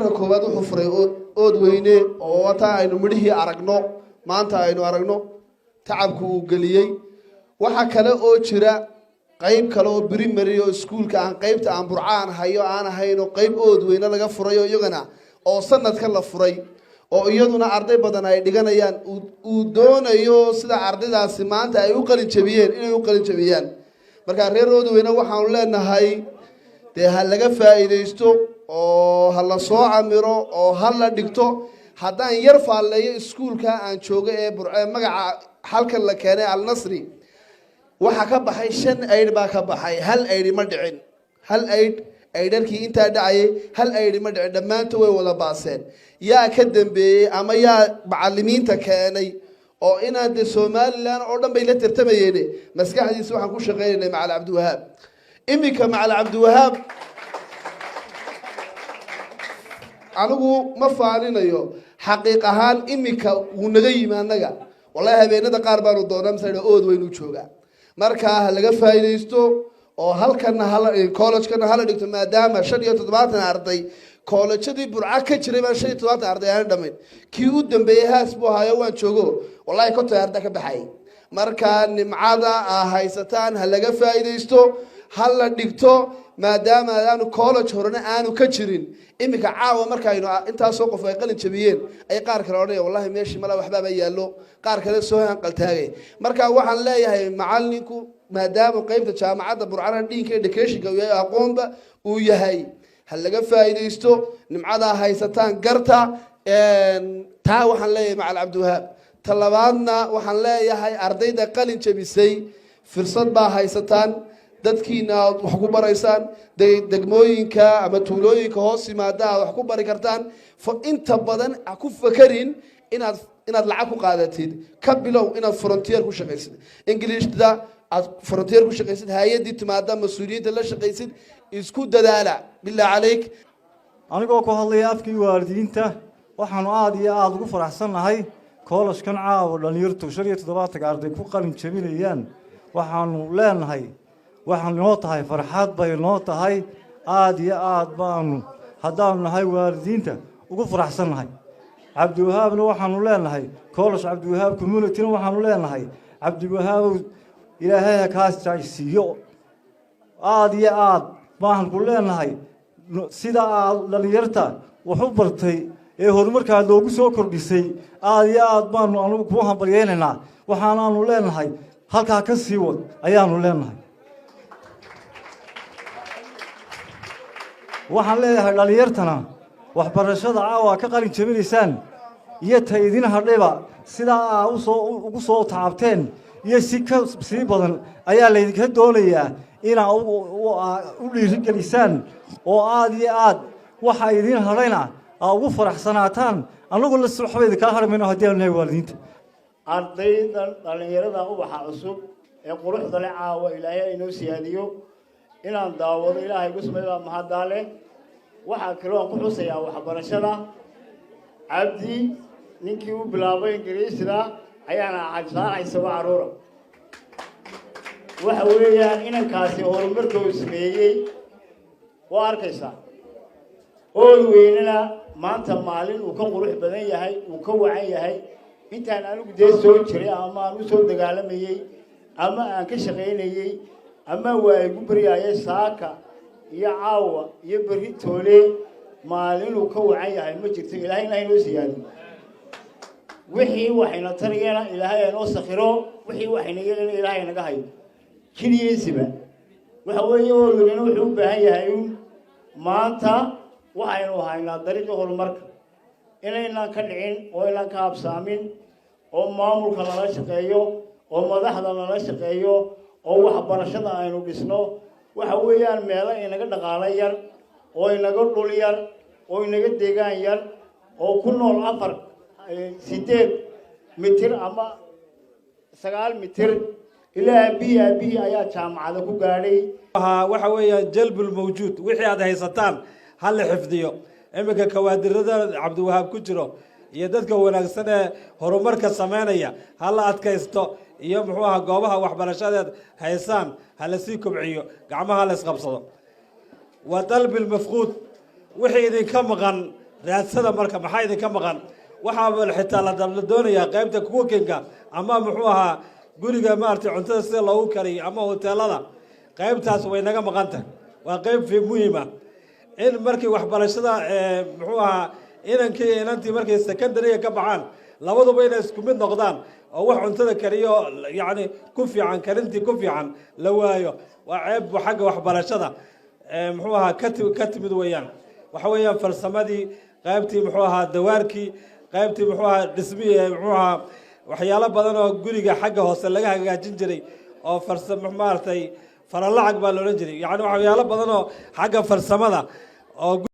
marka koowaad wuxuu furay ood weyne oo wata aynu midhihii aragno maanta aynu aragno tacabku uu geliyey waxa kale oo jira qayb kale oo primary oo iskuulka aan qaybta aan burcaan hayo aan ahayno qayb ood weyne laga furayo iyagana oo sanadkan la furay oo iyaduna arday badan ay dhiganayaan uu doonayo sida ardaydaasi maanta ay u qalin jabiyeen inay u qalin jabiyaan marka reer ood weyne waxaan leenahay dee ha laga faa'iideysto oo ha la soo camiro oo ha la dhigto haddaan yar faalleeyo iskuulka aan joogo ee burcee magaca halkan la keenay al-nasri waxa ka baxay 5 ayd baa ka baxay hal ayd ma dhicin hal ayd aydarkii intaa dhacayay hal ayd ma dhicin dhammaantood way wada baaseen yaa ka dambeeyey ama yaa macallimiinta keenay oo inaan de Somaliland oo dhan bay la tartamayeen maskaxdiisa waxaan ku shaqeynay macal Cabdiwahaab imika macal Cabdiwahaab anigu ma faaninayo xaqiiq ahaan imika uu naga yimaanaga wallahi habeenada qaar baanu doonaa mas'ala ood weynu joogaa marka laga faa'iideysto oo halkana college-kana hala dhigto maadaama 75 arday college-adii burca ka jiray baa 75 arday aan dhamayn kii u dambeeyay haas buu hayo waan joogo wallahi ka taarda ka baxay marka nimcada haysataan ha laga faa'iideysto hala dhigto maadaama aanu college horena aanu ka jirin imika caawa marka aynu intaas soo qof ay qalin jabiyeen ay qaar kale odhanayaan wallahi meeshii mala waxba ba yaalo qaar kale soo hanqal taagay marka waxaan leeyahay macallinku maadaama qaybta jaamacadda burcana dhiinka education-ka iyo aqoonba uu yahay hal laga faa'iideysto nimcada haysataan garta taa waxaan leeyahay macal Cabdiwahaab talabaadna waxaan leeyahay ardayda qalin jabisay fursad baa haysataan dadkiina wax ku baraysaan degmooyinka ama tuulooyinka hoos yimaada wax ku bari kartaan inta badan ku fakarin inaad lacag ku qaadatid ka bilow inaad frontier ku shaqaysid Englishda aad frontier ku shaqaysid hay'adii timaada mas'uuliyadda la shaqaysid isku dadaala bilaa calayk anigoo ku hadlaya afkii waalidiinta waxaan aad iyo aad ugu faraxsanahay college-kan caawa dhalinyartu 75 arday ku qalin jabinayaan waxaanu leenahay waxaan noo tahay farxad bay noo tahay aad iyo aad baanu haddaan nahay waalidiinta ugu faraxsanahay Cabdiwahaabna waxaanu leenahay college Cabdiwahaab community-na waxaanu leenahay Cabdiwahaab ilaahay kaas jaysiyo aad iyo aad baan ku leenahay sida dhalinyarta wuxuu bartay ee horumarka loogu soo kordhisay aad iyo aad baanu anigu ku hambalyeynaa waxaanaanu leenahay halka ka sii wad ayaanu leenahay waxaan leeyahay dhalinyartana waxbarashada caawa ka qalin jabinaysaan iyo taydin hadhayba sida ugu soo taabteen iyo si badan ayaa laydinka doonayaa inaa u dhiirigelisaan oo aad iyo aad waxa idin hadhayna ugu faraxsanaataan anagu la suxbayda kala harmayno haddii aan nahay waalidiinta ardaydan dhalinyarada ubaxa cusub ee quruxda leh caawa ilaahay inoo siyaadiyo inaan daawado ilaahay ugu sameeyo mahadaale waxa kale oo ku xusayaa waxbarashada Cabdi ninkii uu bilaabay Ingiriisida ayaana cajsaanaysa caruura waxa weeyaan inankaasi horumarka uu sameeyay waa arkaysa oo weynana maanta maalin uu ka qurux badan yahay uu ka wacan yahay intaan anigu dee soo jiray ama aan u soo dagaalamayay ama aan ka shaqeynayay ama waa igu baryaayay saaka iyo caawa iyo bari toole maalin uu ka wacan yahay ma jirto ilaahayna inoo siyaadiyo wixii waxayna tariyana ilaahay inoo sakhiro wixii waxayna yeelana ilaahay naga hayo kiniisiba waxa weeye oo wuxuu u baahan yahay maanta waxaynu haynaa dariiqo horumarka inaynan ka dhicin oo inaan ka habsaamin oo maamulka nala shaqeeyo oo madaxda nala shaqeeyo oo waxbarashada aynu dhisno waxa weeyaan meelo inaga dhaqaale yar oo inaga dhul yar oo inaga deegaan yar oo ku nool 8 mitir ama 9 mitir ilaa biya ayaa jaamacada ku gaadhay waxa weeyaan jalbul mawjuud wixii aad haysataan hal xifdiyo imika kawaadirada Cabdiwahaab ku jiro iyo dadka wanaagsan ee horumarka sameynaya hal adkaysto iyo muxuu ahaa goobaha waxbarashada haysaan hal si kobciyo gacmaha la isqabsado wa dalbil mafquud wixii idin ka maqan raadsada marka maxaa idinka maqan waxaa xitaa la doonayaa qaybta cookinga ama muxuu ahaa guriga maartay cuntada sida loogu kariyo ama hoteelada qaybtaas way naga maqan tahay waa qayb muhiim ah in markii waxbarashada muxuu ahaa inankii inantii markay secondary ka baxaan labaduba inay isku mid noqdaan oo wax cuntada kariyo yacni ku fiican karintii ku fiican la waayo waa ceeb xagga waxbarashada muxuu ahaa ka timid weeyaan waxa weeyaan farsamadii qaybtii muxuu ahaa dawaarkii qaybtii muxuu ahaa dhismihii muxuu ahaa waxyaalo badan oo guriga xagga hoose laga hagaajin jiray oo farsamo maartay faralacag baa la odhan jiray yacni waxyaalo badan oo xagga farsamada oo